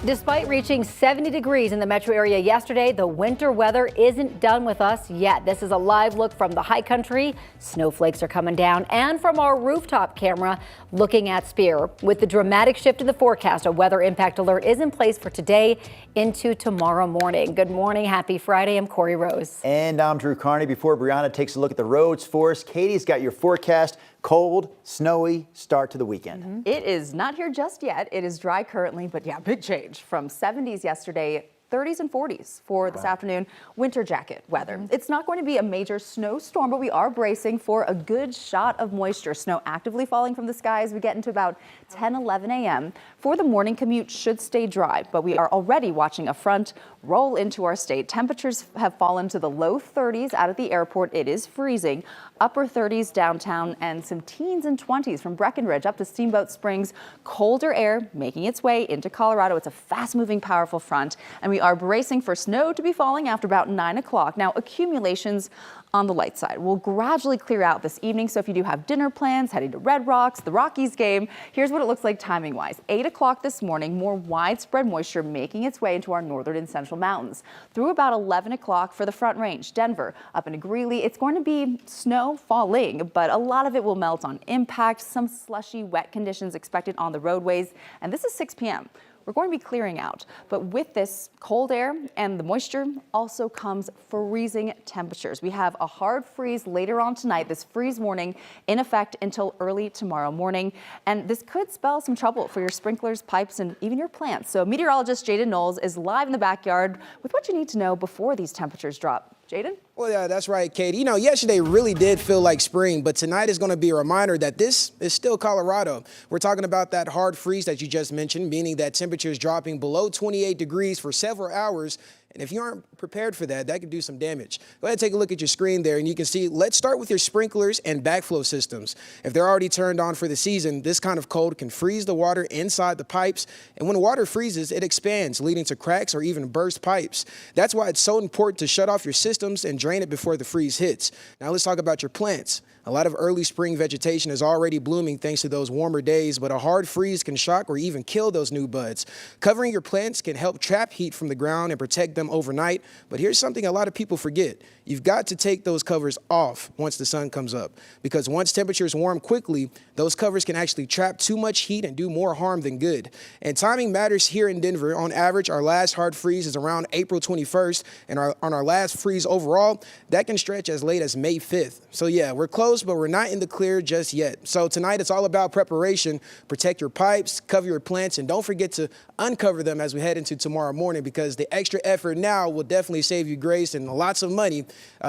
Despite reaching 70 degrees in the metro area yesterday, the winter weather isn't done with us yet. This is a live look from the high country. Snowflakes are coming down, and from our rooftop camera looking at Spear. With the dramatic shift in the forecast, a weather impact alert is in place for today into tomorrow morning. Good morning. Happy Friday. I'm Corey Rose. And I'm Drew Carney. Before Brianna takes a look at the roads for us, Katie's got your forecast. Cold, snowy start to the weekend. It is not here just yet. It is dry currently, but yeah, big change from 70s yesterday. 30s and 40s for this afternoon. Winter jacket weather. It's not going to be a major snowstorm, but we are bracing for a good shot of moisture. Snow actively falling from the sky as we get into about 10-11 a.m. For the morning commute should stay dry, but we are already watching a front roll into our state. Temperatures have fallen to the low 30s out at the airport. It is freezing. Upper 30s downtown and some teens and 20s from Breckenridge up to Steamboat Springs. Colder air making its way into Colorado. It's a fast-moving, powerful front, and we are bracing for snow to be falling after about 9 o'clock. Now, accumulations on the light side will gradually clear out this evening. So if you do have dinner plans, heading to Red Rocks, the Rockies game, here's what it looks like timing wise. 8 o'clock this morning, more widespread moisture making its way into our northern and central mountains. Through about 11 o'clock for the Front Range, Denver up into Greeley, it's going to be snow falling, but a lot of it will melt on impact. Some slushy, wet conditions expected on the roadways. And this is 6 p.m. We're going to be clearing out, but with this cold air and the moisture also comes freezing temperatures. We have a hard freeze later on tonight, this freeze warning in effect until early tomorrow morning. And this could spell some trouble for your sprinklers, pipes, and even your plants. So meteorologist Jaden Knowles is live in the backyard with what you need to know before these temperatures drop. Jaden? Well, yeah, that's right, Katie. You know, yesterday really did feel like spring, but tonight is going to be a reminder that this is still Colorado. We're talking about that hard freeze that you just mentioned, meaning that temperatures dropping below 28 degrees for several hours. And if you aren't prepared for that, that could do some damage. Go ahead and take a look at your screen there, and you can see, let's start with your sprinklers and backflow systems. If they're already turned on for the season, this kind of cold can freeze the water inside the pipes. And when water freezes, it expands, leading to cracks or even burst pipes. That's why it's so important to shut off your systems and drain it before the freeze hits. Now let's talk about your plants. A lot of early spring vegetation is already blooming thanks to those warmer days, but a hard freeze can shock or even kill those new buds. Covering your plants can help trap heat from the ground and protect them overnight. But here's something a lot of people forget. You've got to take those covers off once the sun comes up, because once temperatures warm quickly, those covers can actually trap too much heat and do more harm than good. And timing matters here in Denver. On average, our last hard freeze is around April 21st, and on our last freeze overall, that can stretch as late as May 5th. So yeah, we're close, but we're not in the clear just yet. So tonight it's all about preparation. Protect your pipes, cover your plants, and don't forget to uncover them as we head into tomorrow morning, because the extra effort now will definitely save you grace and lots of money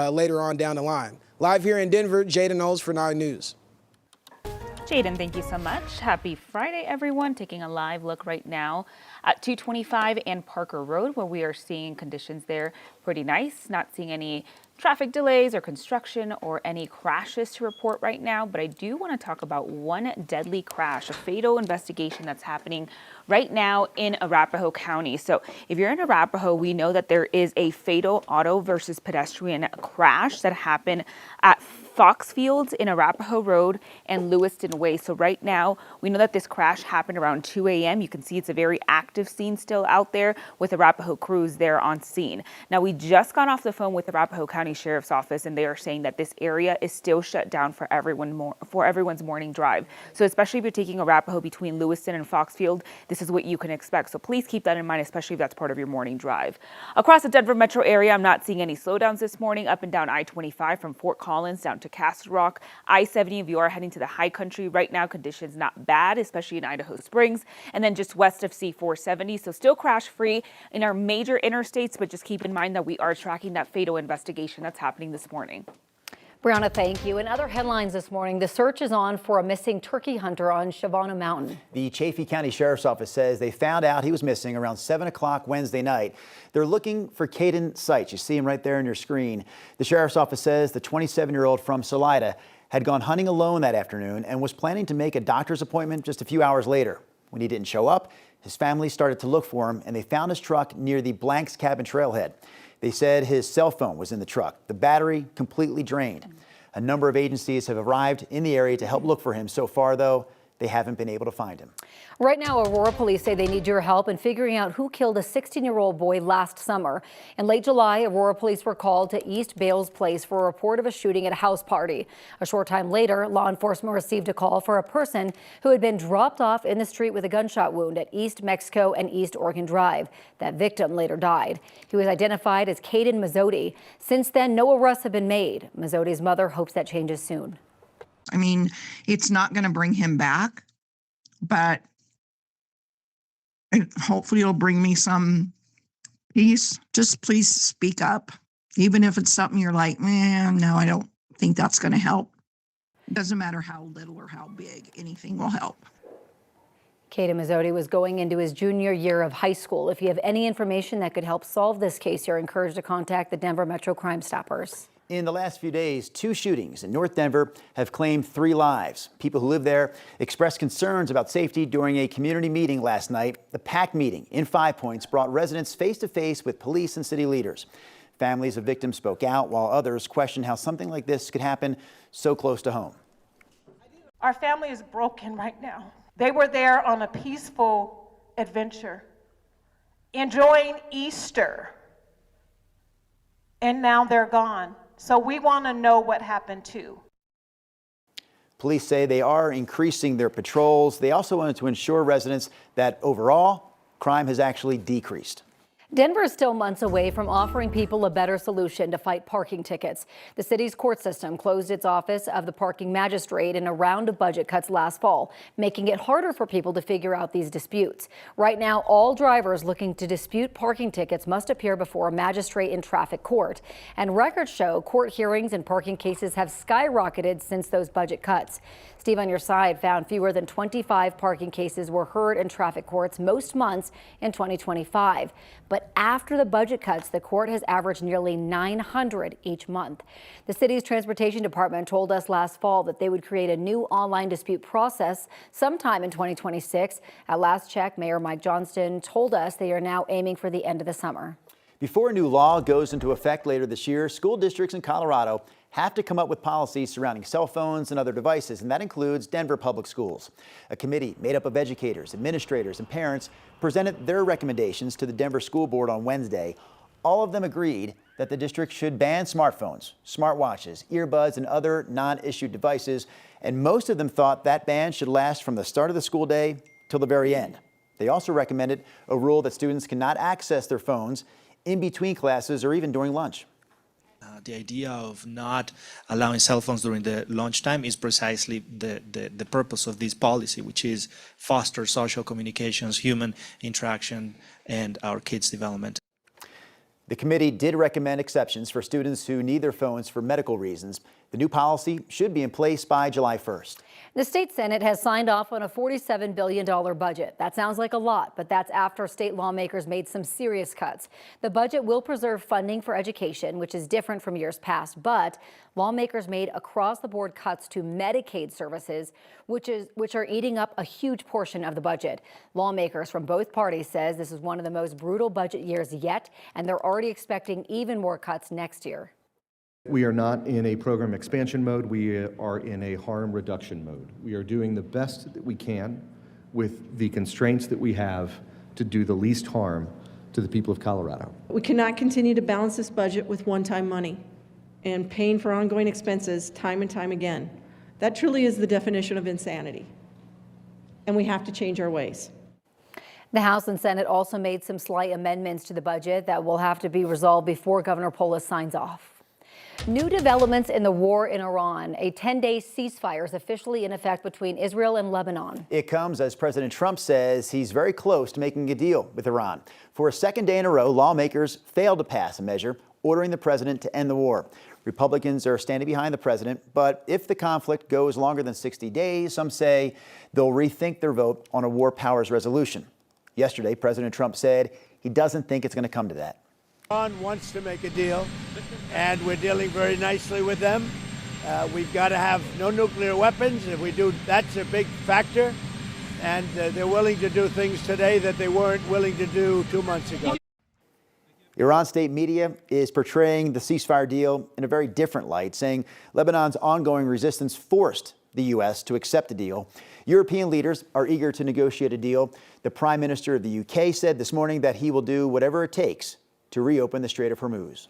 later on down the line. Live here in Denver, Jaden Knowles for 9 News. Jaden, thank you so much. Happy Friday, everyone. Taking a live look right now at 225 and Parker Road, where we are seeing conditions there pretty nice. Not seeing any traffic delays or construction or any crashes to report right now, but I do want to talk about one deadly crash, a fatal investigation that's happening right now in Arapahoe County. So if you're in Arapahoe, we know that there is a fatal auto versus pedestrian crash that happened at Foxfields in Arapahoe Road and Lewiston Way. So right now, we know that this crash happened around 2 a.m. You can see it's a very active scene still out there with Arapahoe crews there on scene. Now, we just got off the phone with Arapahoe County Sheriff's Office, and they are saying that this area is still shut down for everyone's morning drive. So especially if you're taking Arapahoe between Lewiston and Foxfield, this is what you can expect. So please keep that in mind, especially if that's part of your morning drive. Across the Denver metro area, I'm not seeing any slowdowns this morning up and down I-25 from Fort Collins down to Castle Rock. I-70, if you are heading to the high country right now, conditions not bad, especially in Idaho Springs, and then just west of C-470. So still crash free in our major interstates, but just keep in mind that we are tracking that fatal investigation that's happening this morning. Brianna, thank you. In other headlines this morning, the search is on for a missing turkey hunter on Shavana Mountain. The Chaffee County Sheriff's Office says they found out he was missing around 7 o'clock Wednesday night. They're looking for Caden Seitz. You see him right there on your screen. The Sheriff's Office says the 27-year-old from Salida had gone hunting alone that afternoon and was planning to make a doctor's appointment just a few hours later. When he didn't show up, his family started to look for him, and they found his truck near the Blanks Cabin trailhead. They said his cell phone was in the truck, the battery completely drained. A number of agencies have arrived in the area to help look for him. So far, though, they haven't been able to find him. Right now, Aurora police say they need your help in figuring out who killed a 16-year-old boy last summer. In late July, Aurora police were called to East Bales Place for a report of a shooting at a house party. A short time later, law enforcement received a call for a person who had been dropped off in the street with a gunshot wound at East Mexico and East Oregon Drive. That victim later died. He was identified as Caden Mazzotti. Since then, no arrests have been made. Mazzotti's mother hopes that changes soon. I mean, it's not going to bring him back, but hopefully it'll bring me some peace. Just please speak up. Even if it's something you're like, man, no, I don't think that's going to help. It doesn't matter how little or how big, anything will help. Caden Mazzotti was going into his junior year of high school. If you have any information that could help solve this case, you're encouraged to contact the Denver Metro Crime Stoppers. In the last few days, 2 shootings in North Denver have claimed 3 lives. People who live there expressed concerns about safety during a community meeting last night. The packed meeting in 5 Points brought residents face to face with police and city leaders. Families of victims spoke out, while others questioned how something like this could happen so close to home. Our family is broken right now. They were there on a peaceful adventure, enjoying Easter, and now they're gone. So we want to know what happened too. Police say they are increasing their patrols. They also wanted to ensure residents that overall, crime has actually decreased. Denver is still months away from offering people a better solution to fight parking tickets. The city's court system closed its office of the parking magistrate in a round of budget cuts last fall, making it harder for people to figure out these disputes. Right now, all drivers looking to dispute parking tickets must appear before a magistrate in traffic court. And records show court hearings and parking cases have skyrocketed since those budget cuts. Steve on your side found fewer than 25 parking cases were heard in traffic courts most months in 2025. But after the budget cuts, the court has averaged nearly 900 each month. The city's transportation department told us last fall that they would create a new online dispute process sometime in 2026. At last check, Mayor Mike Johnston told us they are now aiming for the end of the summer. Before a new law goes into effect later this year, school districts in Colorado have to come up with policies surrounding cell phones and other devices, and that includes Denver Public Schools. A committee made up of educators, administrators, and parents presented their recommendations to the Denver School Board on Wednesday. All of them agreed that the district should ban smartphones, smartwatches, earbuds, and other non-issued devices, and most of them thought that ban should last from the start of the school day till the very end. They also recommended a rule that students cannot access their phones in between classes or even during lunch. The idea of not allowing cell phones during the lunchtime is precisely the purpose of this policy, which is foster social communications, human interaction, and our kids' development. The committee did recommend exceptions for students who need their phones for medical reasons. The new policy should be in place by July 1st. The state Senate has signed off on a $47 billion budget. That sounds like a lot, but that's after state lawmakers made some serious cuts. The budget will preserve funding for education, which is different from years past, but lawmakers made across-the-board cuts to Medicaid services, which are eating up a huge portion of the budget. Lawmakers from both parties says this is one of the most brutal budget years yet, and they're already expecting even more cuts next year. We are not in a program expansion mode. We are in a harm reduction mode. We are doing the best that we can with the constraints that we have to do the least harm to the people of Colorado. We cannot continue to balance this budget with one-time money and paying for ongoing expenses time and time again. That truly is the definition of insanity, and we have to change our ways. The House and Senate also made some slight amendments to the budget that will have to be resolved before Governor Polis signs off. New developments in the war in Iran. A 10-day ceasefire is officially in effect between Israel and Lebanon. It comes as President Trump says he's very close to making a deal with Iran. For a second day in a row, lawmakers failed to pass a measure ordering the president to end the war. Republicans are standing behind the president, but if the conflict goes longer than 60 days, some say they'll rethink their vote on a war powers resolution. Yesterday, President Trump said he doesn't think it's going to come to that. Iran wants to make a deal, and we're dealing very nicely with them. We've got to have no nuclear weapons. If we do, that's a big factor. And they're willing to do things today that they weren't willing to do 2 months ago. Iran state media is portraying the ceasefire deal in a very different light, saying Lebanon's ongoing resistance forced the U.S. to accept a deal. European leaders are eager to negotiate a deal. The Prime Minister of the UK said this morning that he will do whatever it takes to reopen the Strait of Hormuz.